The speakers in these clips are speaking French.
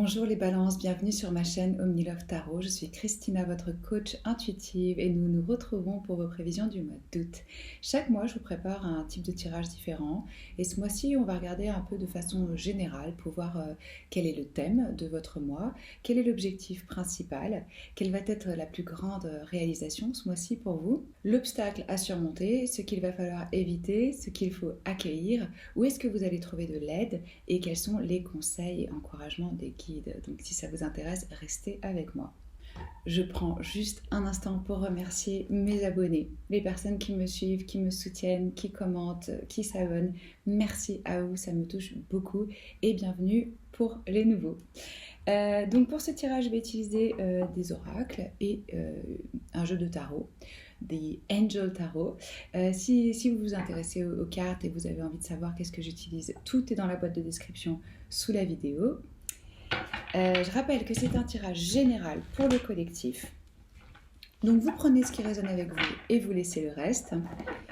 Bonjour les balances, bienvenue sur ma chaîne OmniLove Tarot. Je suis Christina, votre coach intuitive et nous nous retrouvons pour vos prévisions du mois d'août. Chaque mois, je vous prépare un type de tirage différent et ce mois-ci, on va regarder un peu de façon générale pour voir quel est le thème de votre mois, quel est l'objectif principal, quelle va être la plus grande réalisation ce mois-ci pour vous, l'obstacle à surmonter, ce qu'il va falloir éviter, ce qu'il faut accueillir, où est-ce que vous allez trouver de l'aide et quels sont les conseils et encouragements des guides. Donc si ça vous intéresse, restez avec moi. Je prends juste un instant pour remercier mes abonnés, les personnes qui me suivent, qui me soutiennent, qui commentent, qui s'abonnent. Merci à vous, ça me touche beaucoup et bienvenue pour les nouveaux. Donc pour ce tirage, je vais utiliser des oracles et un jeu de tarot, des Angel Tarot. Si vous vous intéressez aux cartes et vous avez envie de savoir qu'est-ce que j'utilise, tout est dans la boîte de description sous la vidéo. Je rappelle que c'est un tirage général pour le collectif. Donc vous prenez ce qui résonne avec vous et vous laissez le reste.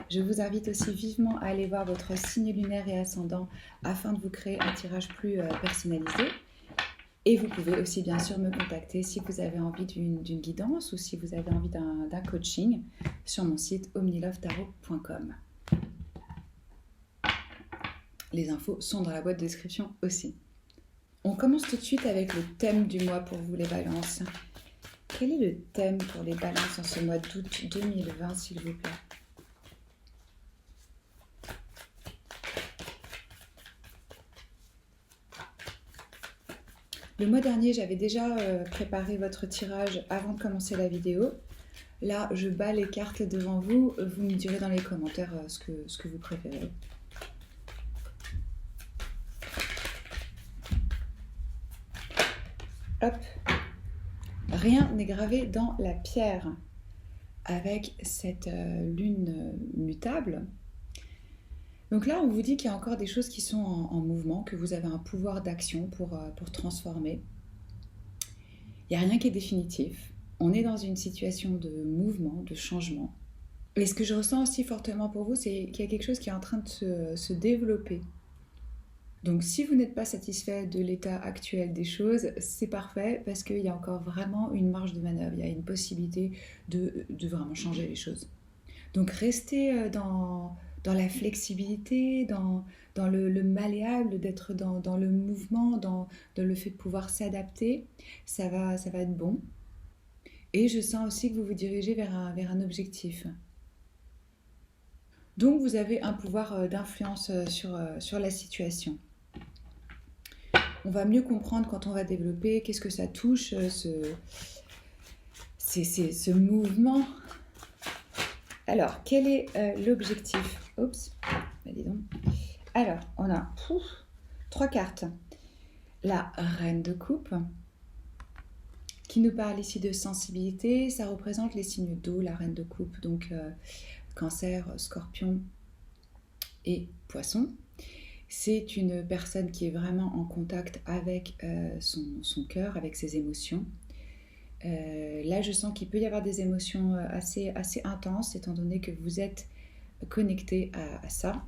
Je vous invite aussi vivement à aller voir votre signe lunaire et ascendant afin de vous créer un tirage plus personnalisé. Et vous pouvez aussi bien sûr me contacter si vous avez envie d'une guidance ou si vous avez envie d'un coaching sur mon site omnilovetarot.com. Les infos sont dans la boîte de description aussi. On commence tout de suite avec le thème du mois pour vous les balances. Quel est le thème pour les balances en ce mois d'août 2020 s'il vous plaît ? Le mois dernier, j'avais déjà préparé votre tirage avant de commencer la vidéo. Là, je bats les cartes devant vous. Vous me direz dans les commentaires ce que vous préférez. Hop. Rien n'est gravé dans la pierre. Avec cette lune mutable. Donc là, on vous dit qu'il y a encore des choses qui sont en mouvement, que vous avez un pouvoir d'action pour transformer. Il n'y a rien qui est définitif. On est dans une situation de mouvement, de changement. Et ce que je ressens aussi fortement pour vous, c'est qu'il y a quelque chose qui est en train de se développer. Donc si vous n'êtes pas satisfait de l'état actuel des choses, c'est parfait parce qu'il y a encore vraiment une marge de manœuvre, il y a une possibilité de vraiment changer les choses. Donc restez dans la flexibilité, dans le malléable, d'être dans le mouvement, dans le fait de pouvoir s'adapter, ça va être bon. Et je sens aussi que vous vous dirigez vers un objectif. Donc vous avez un pouvoir d'influence sur la situation. On va mieux comprendre quand on va développer, qu'est-ce que ça touche, ce mouvement. Alors, quel est l'objectif ? Oups, dis donc. Alors, on a 3 cartes. La reine de coupe, qui nous parle ici de sensibilité. Ça représente les signes d'eau, la reine de coupe. Donc, cancer, scorpion et poisson. C'est une personne qui est vraiment en contact avec son cœur, avec ses émotions. Là, je sens qu'il peut y avoir des émotions assez intenses, étant donné que vous êtes connecté à ça,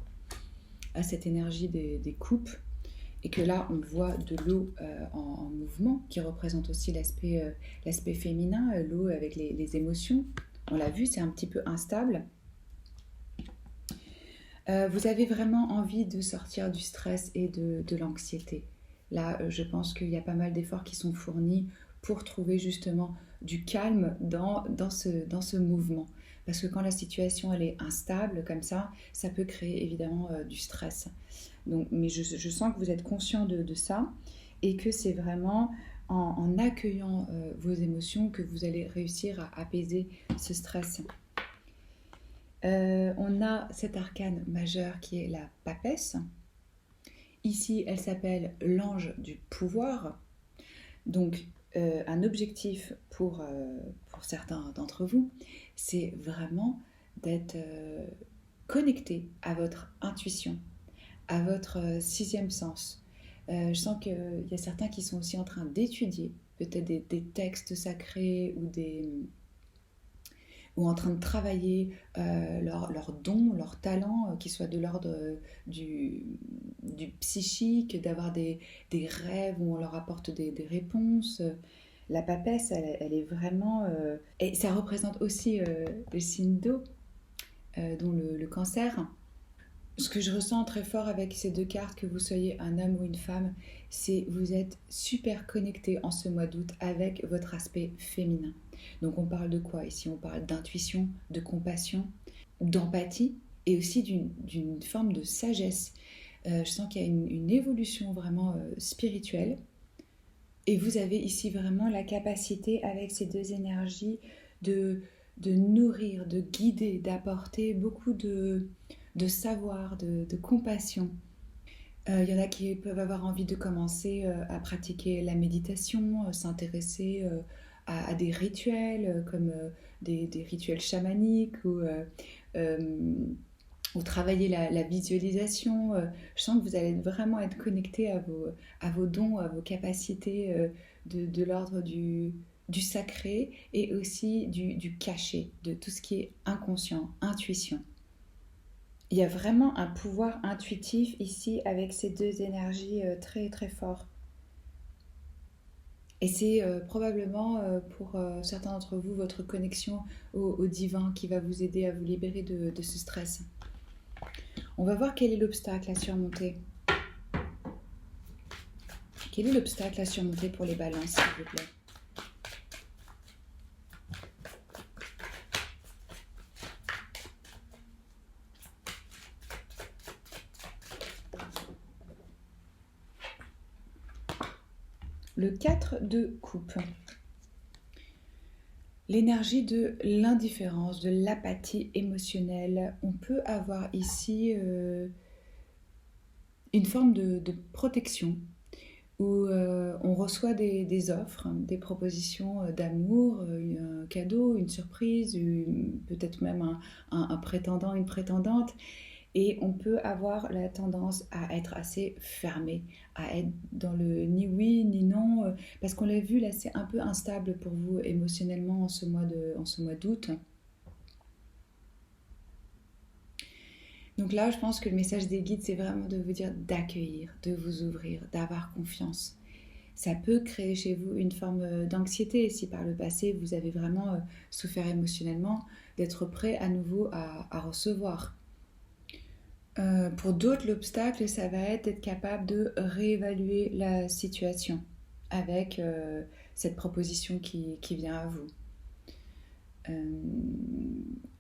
à cette énergie des coupes, et que là, on voit de l'eau en mouvement, qui représente aussi l'aspect féminin, l'eau avec les émotions. On l'a vu, c'est un petit peu instable. Vous avez vraiment envie de sortir du stress et de l'anxiété. Là, je pense qu'il y a pas mal d'efforts qui sont fournis pour trouver justement du calme dans ce mouvement. Parce que quand la situation elle est instable comme ça peut créer évidemment du stress. Donc, mais je sens que vous êtes conscient de ça et que c'est vraiment en accueillant vos émotions que vous allez réussir à apaiser ce stress. On a cet arcane majeur qui est la papesse. Ici, elle s'appelle l'ange du pouvoir. Donc, un objectif pour certains d'entre vous, c'est vraiment d'être connecté à votre intuition, à votre 6e sens. Je sens qu'il y a certains qui sont aussi en train d'étudier peut-être des textes sacrés ou ou en train de travailler leurs dons, leurs talents, qui soient de l'ordre du, du psychique, d'avoir des rêves où on leur apporte des réponses. La papesse, elle est vraiment... et ça représente aussi le signe d'eau, dont le cancer. Ce que je ressens très fort avec ces deux cartes, que vous soyez un homme ou une femme, c'est vous êtes super connecté en ce mois d'août avec votre aspect féminin. Donc on parle de quoi ici? On parle d'intuition, de compassion, d'empathie et aussi d'une forme de sagesse. Je sens qu'il y a une évolution vraiment spirituelle. Et vous avez ici vraiment la capacité, avec ces deux énergies, de, de nourrir, de guider, d'apporter beaucoup de savoir, de compassion. Il y en a qui peuvent avoir envie de commencer à pratiquer la méditation, s'intéresser à des rituels comme des rituels chamaniques euh, ou travailler la visualisation. Je sens que vous allez vraiment être connecté à vos dons, à vos capacités de l'ordre du sacré et aussi du caché, de tout ce qui est inconscient, intuition. Il y a vraiment un pouvoir intuitif ici avec ces deux énergies très très forts. Et c'est probablement pour certains d'entre vous votre connexion au divin qui va vous aider à vous libérer de ce stress. On va voir quel est l'obstacle à surmonter. Quel est l'obstacle à surmonter pour les balances, s'il vous plaît? Le 4 de coupe. L'énergie de l'indifférence, de l'apathie émotionnelle. On peut avoir ici une forme de protection où on reçoit des offres, des propositions d'amour, un cadeau, une surprise, peut-être même un prétendant, une prétendante. Et on peut avoir la tendance à être assez fermé, à être dans le ni oui ni non, parce qu'on l'a vu là, c'est un peu instable pour vous émotionnellement en ce mois d'août. Donc là, je pense que le message des guides, c'est vraiment de vous dire d'accueillir, de vous ouvrir, d'avoir confiance. Ça peut créer chez vous une forme d'anxiété si par le passé vous avez vraiment souffert émotionnellement, d'être prêt à nouveau à recevoir. Pour d'autres, l'obstacle, ça va être d'être capable de réévaluer la situation avec cette proposition qui vient à vous.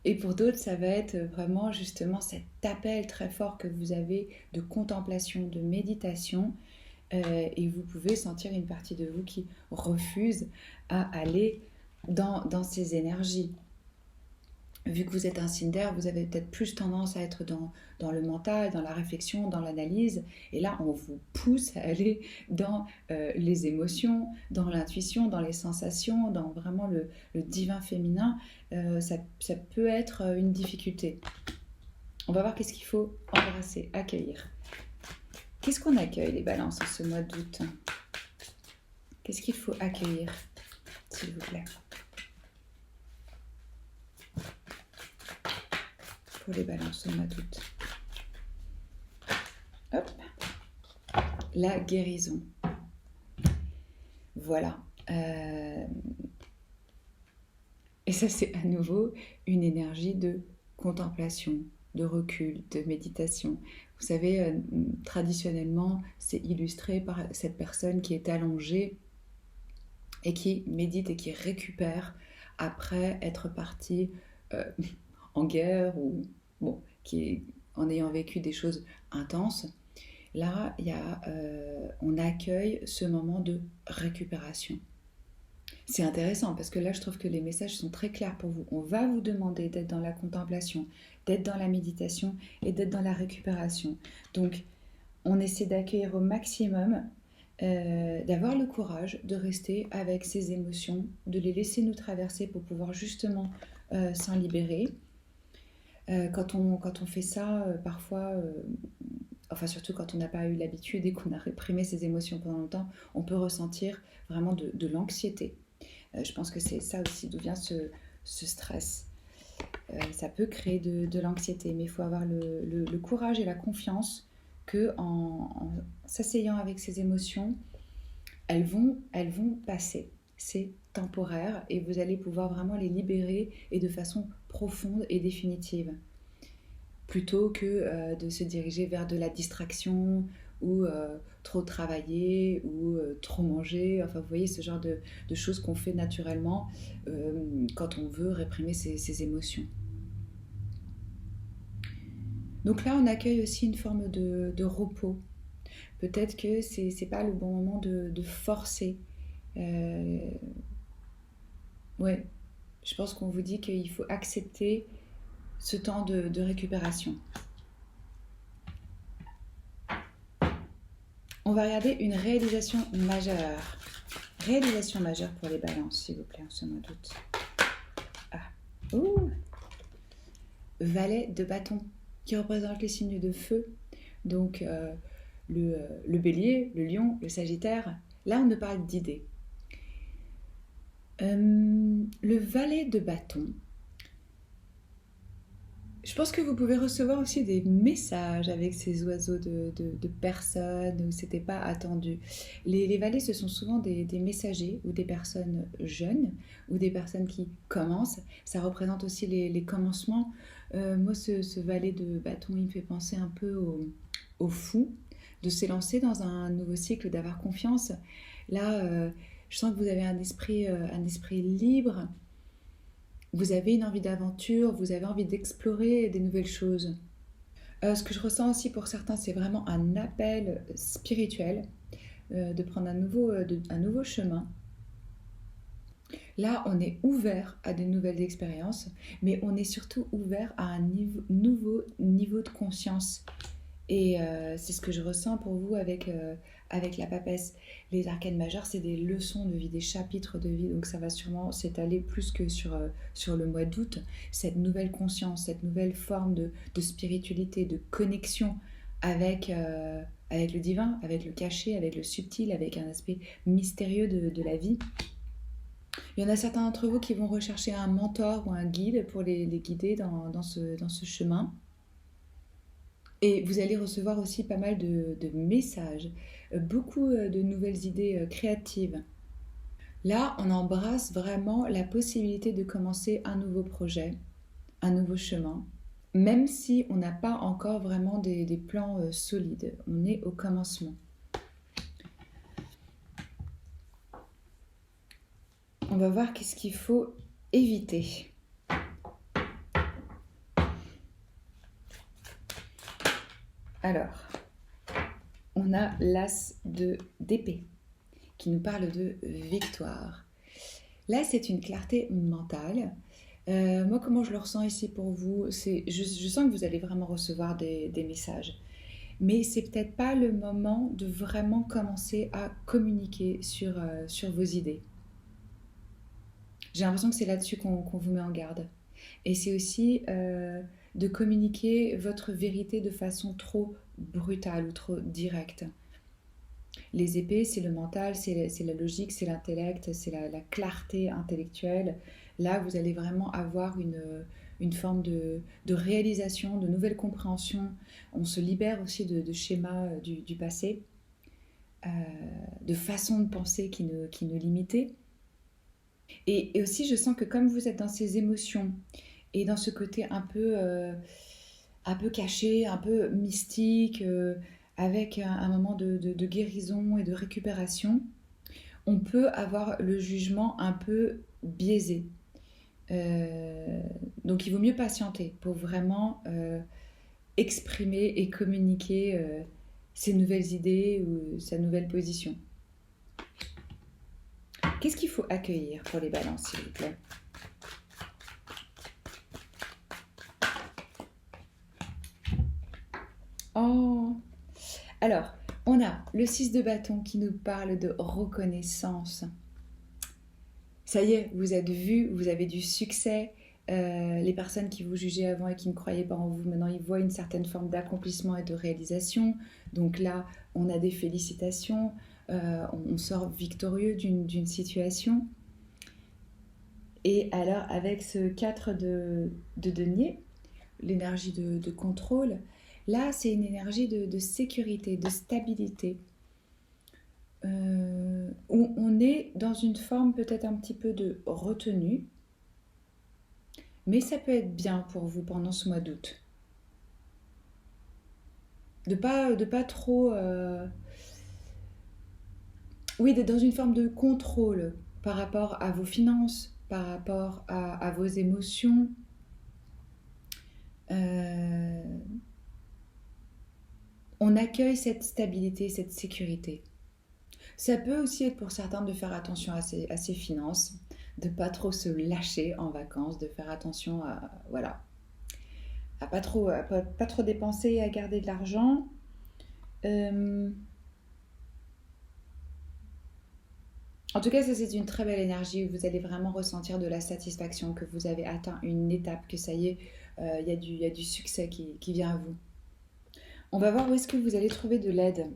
Et pour d'autres, ça va être vraiment justement cet appel très fort que vous avez de contemplation, de méditation, et vous pouvez sentir une partie de vous qui refuse à aller dans ces énergies. Vu que vous êtes un signe d'air, vous avez peut-être plus tendance à être dans le mental, dans la réflexion, dans l'analyse. Et là, on vous pousse à aller dans les émotions, dans l'intuition, dans les sensations, dans vraiment le divin féminin. Ça peut être une difficulté. On va voir qu'est-ce qu'il faut embrasser, accueillir. Qu'est-ce qu'on accueille, les balances, en ce mois d'août? Qu'est-ce qu'il faut accueillir, s'il vous plaît? Pour les balances au mois d'août. Hop. La guérison. Voilà. Et ça, c'est à nouveau une énergie de contemplation, de recul, de méditation. Vous savez, traditionnellement, c'est illustré par cette personne qui est allongée et qui médite et qui récupère après être partie en guerre ou en ayant vécu des choses intenses. Là, on accueille ce moment de récupération. C'est intéressant parce que là, je trouve que les messages sont très clairs pour vous. On va vous demander d'être dans la contemplation, d'être dans la méditation et d'être dans la récupération. Donc, on essaie d'accueillir au maximum, d'avoir le courage de rester avec ces émotions, de les laisser nous traverser pour pouvoir justement s'en libérer. Quand on fait ça, parfois, enfin surtout quand on n'a pas eu l'habitude et qu'on a réprimé ses émotions pendant longtemps, on peut ressentir vraiment de l'anxiété. Je pense que c'est ça aussi d'où vient ce stress. ça peut créer de l'anxiété, mais il faut avoir le courage et la confiance que en s'asseyant avec ces émotions, elles vont passer. C'est temporaire et vous allez pouvoir vraiment les libérer et de façon profonde et définitive. Plutôt que de se diriger vers de la distraction ou trop travailler ou trop manger. Enfin, vous voyez ce genre de choses qu'on fait naturellement quand on veut réprimer ses émotions. Donc là, on accueille aussi une forme de repos. Peut-être que c'est pas le bon moment de forcer. Euh, ouais, je pense qu'on vous dit qu'il faut accepter ce temps de récupération. On va regarder une réalisation majeure. Réalisation majeure pour les balances, s'il vous plaît, en ce mois d'août. Ah, ouh, valet de bâton, qui représente les signes de feu. Donc, le bélier, le lion, le sagittaire. Là, on ne parle d'idées. Le valet de bâton, je pense que vous pouvez recevoir aussi des messages avec ces oiseaux de personnes où c'était pas attendu. Les valets, ce sont souvent des messagers ou des personnes jeunes ou des personnes qui commencent. Ça représente aussi les commencements. Moi, ce valet de bâton, il me fait penser un peu au fou, de s'élancer dans un nouveau cycle, d'avoir confiance. Là, je sens que vous avez un esprit libre. Vous avez une envie d'aventure, vous avez envie d'explorer des nouvelles choses. Ce que je ressens aussi pour certains, c'est vraiment un appel spirituel de prendre un nouveau chemin. Là, on est ouvert à de nouvelles expériences, mais on est surtout ouvert à un nouveau niveau de conscience. Et c'est ce que je ressens pour vous avec la papesse. Les arcanes majeures, c'est des leçons de vie, des chapitres de vie. Donc ça va sûrement s'étaler plus que sur le mois d'août. Cette nouvelle conscience, cette nouvelle forme de spiritualité, de connexion avec le divin, avec le caché, avec le subtil, avec un aspect mystérieux de la vie. Il y en a certains d'entre vous qui vont rechercher un mentor ou un guide pour les guider dans ce chemin. Et vous allez recevoir aussi pas mal de messages, beaucoup de nouvelles idées créatives. Là, on embrasse vraiment la possibilité de commencer un nouveau projet, un nouveau chemin, même si on n'a pas encore vraiment des plans solides. On est au commencement. On va voir qu'est-ce qu'il faut éviter. Alors, on a l'as d'épée qui nous parle de victoire. Là, c'est une clarté mentale. Moi, comment je le ressens ici pour vous, je sens que vous allez vraiment recevoir des messages. Mais c'est peut-être pas le moment de vraiment commencer à communiquer sur vos idées. J'ai l'impression que c'est là-dessus qu'on vous met en garde. Et c'est aussi de communiquer votre vérité de façon trop brutale ou trop directe. Les épées, c'est le mental, c'est la logique, c'est l'intellect, c'est la clarté intellectuelle. Là, vous allez vraiment avoir une forme de réalisation, de nouvelle compréhension. On se libère aussi de schémas du passé, de façons de penser qui nous limitaient. Et aussi, je sens que comme vous êtes dans ces émotions et dans ce côté un peu caché, un peu mystique, avec un moment de guérison et de récupération, on peut avoir le jugement un peu biaisé. Donc il vaut mieux patienter pour vraiment exprimer et communiquer ses nouvelles idées ou sa nouvelle position. Qu'est-ce qu'il faut accueillir pour les balances, s'il vous plaît? Oh! Alors, on a le 6 de bâton qui nous parle de reconnaissance. Ça y est, vous êtes vus, vous avez du succès. Les personnes qui vous jugeaient avant et qui ne croyaient pas en vous, maintenant ils voient une certaine forme d'accomplissement et de réalisation. Donc là, on a des félicitations, on sort victorieux d'une situation. Et alors, avec ce 4 de denier, l'énergie de contrôle, là, c'est une énergie de sécurité, de stabilité, où on est dans une forme peut-être un petit peu de retenue, mais ça peut être bien pour vous pendant ce mois d'août. De pas trop... oui, d'être dans une forme de contrôle par rapport à vos finances, par rapport à vos émotions. Euh, on accueille cette stabilité, cette sécurité. Ça peut aussi être pour certains de faire attention à ses finances, de pas trop se lâcher en vacances, de faire attention à, voilà, pas trop dépenser et à garder de l'argent. Euh, En tout cas, ça c'est une très belle énergie où vous allez vraiment ressentir de la satisfaction, que vous avez atteint une étape, que ça y est, il y a du succès qui vient à vous. On va voir où est-ce que vous allez trouver de l'aide.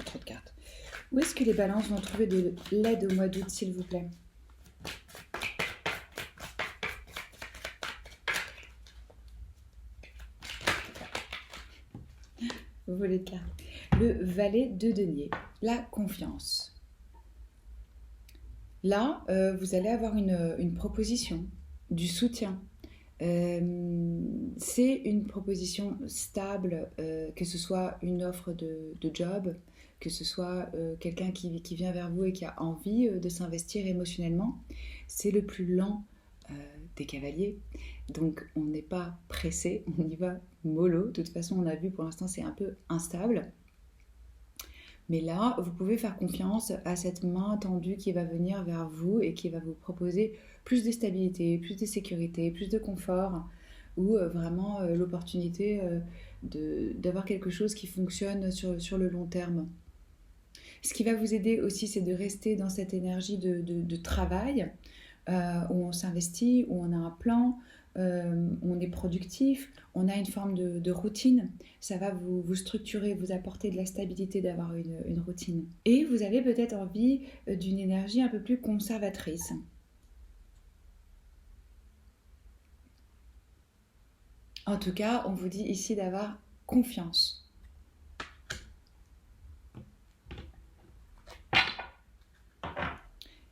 Trop de cartes. Où est-ce que les balances vont trouver de l'aide au mois d'août, s'il vous plaît? Volet de cartes. Le valet de denier, la confiance. Là, vous allez avoir une proposition, du soutien. C'est une proposition stable, que ce soit une offre de job, que ce soit quelqu'un qui vient vers vous et qui a envie de s'investir émotionnellement. C'est le plus lent des cavaliers, donc on n'est pas pressé, on y va mollo. De toute façon, on a vu pour l'instant c'est un peu instable. Mais là, vous pouvez faire confiance à cette main tendue qui va venir vers vous et qui va vous proposer plus de stabilité, plus de sécurité, plus de confort, ou vraiment l'opportunité d'avoir quelque chose qui fonctionne sur le long terme. Ce qui va vous aider aussi, c'est de rester dans cette énergie de travail, où on s'investit, où on a un plan, on est productif, on a une forme de routine. Ça va vous structurer, vous apporter de la stabilité d'avoir une routine. Et vous avez peut-être envie d'une énergie un peu plus conservatrice. En tout cas, on vous dit ici d'avoir confiance.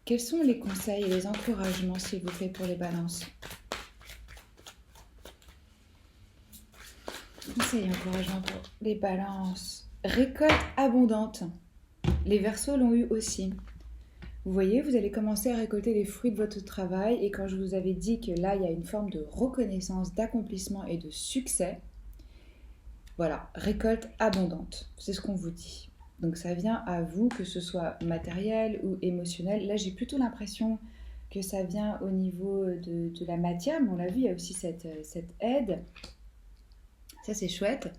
Quels sont les conseils et les encouragements, s'il vous plaît, pour les balances? Conseils et encouragements pour les balances. Récolte abondante. Les Verseaux l'ont eu aussi. Vous voyez, vous allez commencer à récolter les fruits de votre travail, et quand je vous avais dit que là, il y a une forme de reconnaissance, d'accomplissement et de succès, voilà, récolte abondante, c'est ce qu'on vous dit. Donc ça vient à vous, que ce soit matériel ou émotionnel. Là, j'ai plutôt l'impression que ça vient au niveau de la matière, mais on l'a vu, il y a aussi cette aide. Ça, c'est chouette.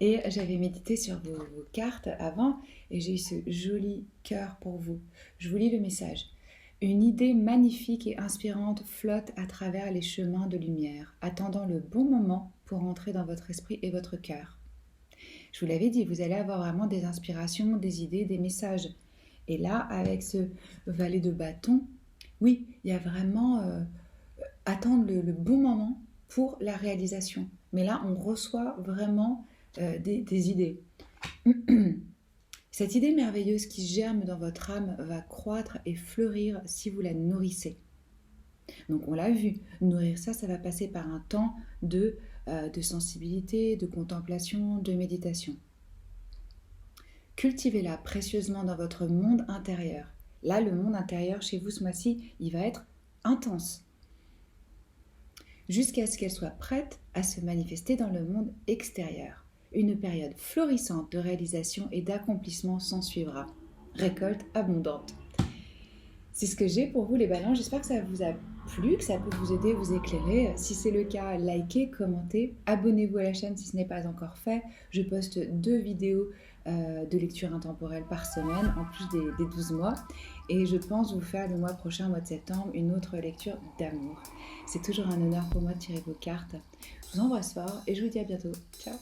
Et j'avais médité sur vos cartes avant, et j'ai eu ce joli cœur pour vous. Je vous lis le message. Une idée magnifique et inspirante flotte à travers les chemins de lumière, attendant le bon moment pour entrer dans votre esprit et votre cœur. Je vous l'avais dit, vous allez avoir vraiment des inspirations, des idées, des messages. Et là, avec ce valet de bâton, oui, il y a vraiment attendre le bon moment pour la réalisation. Mais là, on reçoit vraiment des idées. Cette idée merveilleuse qui germe dans votre âme va croître et fleurir si vous la nourrissez. Donc on l'a vu, nourrir ça, ça va passer par un temps de sensibilité, de contemplation, de méditation. Cultivez-la précieusement dans votre monde intérieur. Là, le monde intérieur chez vous ce mois-ci, il va être intense. Jusqu'à ce qu'elle soit prête à se manifester dans le monde extérieur. Une période florissante de réalisation et d'accomplissement s'en suivra. Récolte abondante. C'est ce que j'ai pour vous les balances. J'espère que ça vous a plu, que ça peut vous aider, vous éclairer. Si c'est le cas, likez, commentez, abonnez-vous à la chaîne si ce n'est pas encore fait. Je poste 2 vidéos de lecture intemporelle par semaine, en plus des 12 mois. Et je pense vous faire le mois prochain, mois de septembre, une autre lecture d'amour. C'est toujours un honneur pour moi de tirer vos cartes. Je vous embrasse fort et je vous dis à bientôt. Ciao!